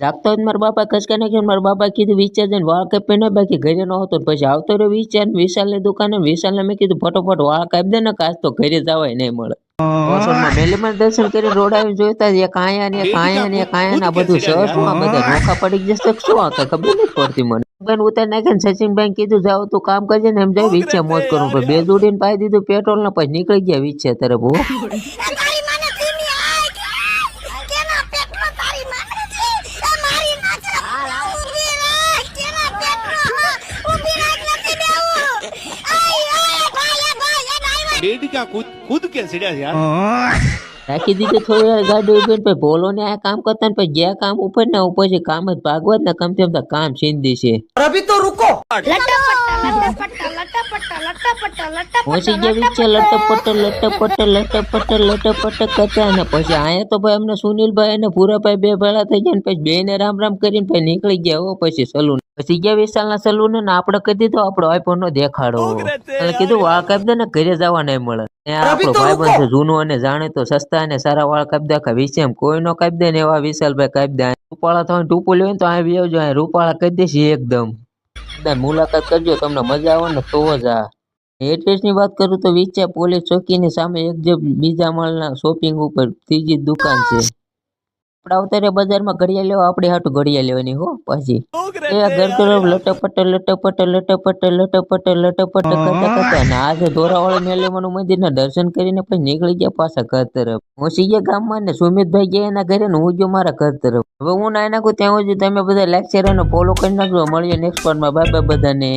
જાગતો જ મારા બાપા ખસકા નાખ્યો. મારા બાપા કીધું વિચાર જઈને વાળ કાપી ના, બાકી ઘરે ન હતો. પછી આવતો રહ્યો વિચાર વિશાલની દુકાને. વિશાલને મેં કીધું ફટોફટ વાળ કાપી દે ને, કાચ તો ઘરે જવાય નહીં મળે. ઓસોનમાં મેલીમાં દર્શન કરી રોડ આવી જોઈતા એક આયા ને એક આયા ને એક આયા ને બધું સર શું આ બધા નોખા પડી જશે શું આ કઈ ખબર નથી પડતી મને. બેન ઉતાર નાખે ને સચિનભાઈ કીધું જાવ તું કામ કરજે ને એમ જાય વિચાર મોજ કરું. બે દોડીને પાઈ દીધું પેટ્રોલ ને પછી નીકળી ગયા વિચાર તરફ. હો खुद के सीढ़िया यार રાખી દીધી થોડી વાર ગાડી ઉભી ને બોલો ને આ કામ કરતા ને પછી ગયા કામ ઉપર ને પછી કામ જ ભાગવત ને કમ તેમ કામ છીંદી છે. अभी तो रुको પહોંચી ગયા વિચાર લટપટ કરતા ને પછી આયા તો ભાઈ અમને સુનિલભાઈ અને ભૂરાભાઈ બે ભેળા થઈ ગયા ને પછી બે ને રામ રામ કરીને પછી નીકળી ગયા. હો પછી સલૂન પછી ગયા વિશાલના સલૂન ને આપણે કહી દીધો આપણો આઈફોન નો દેખાડો એટલે કીધું વાળ કાપી દે ને ઘરે જવા નહીં મળે. આપણો ભાઈબંધ છે જૂનો અને જાણે તો સસ્તા અને સારા વાળ કાપી દે વિશે એમ કોઈ નો કાપી દે ને એવા વિશાલભાઈ કાપી દે. રૂપાળા થઈને ટૂપો લેવું તો આવી આવજો રૂપાળા કહી દેશે એકદમ. મુલાકાત કરજો તમને મજા આવે ને તો જ. આ એડ્રેસ ની વાત કરું તો વિચાર પોલીસ ચોકીની સામે એક જે બીજા માળના શોપિંગ ઉપર ત્રીજી દુકાન છે. આપણે આવતા બજારમાં ઘડિયાળ લેવા આપણે હાટું ઘડિયાળ લેવાની. હો પછી એ ઘર તરફ લટપટ કરતા અને આજે ધોરાવાળા મેલેમાનું મંદિર ના દર્શન કરીને પછી નીકળી ગયા પાછા ઘર તરફ. પહોંચી ગયા ગામમાં ને સુમિતભાઈ ગયા એના ઘરે ને હું ગયો મારા ઘર તરફ. હવે હું ના નાખું ત્યાં સુધી તમે બધા લાઈક શેર અને ફોલો કરી નાખજો. મળીએ નેક્સ્ટ પાર્ટમાં. બાય બાય બધાને.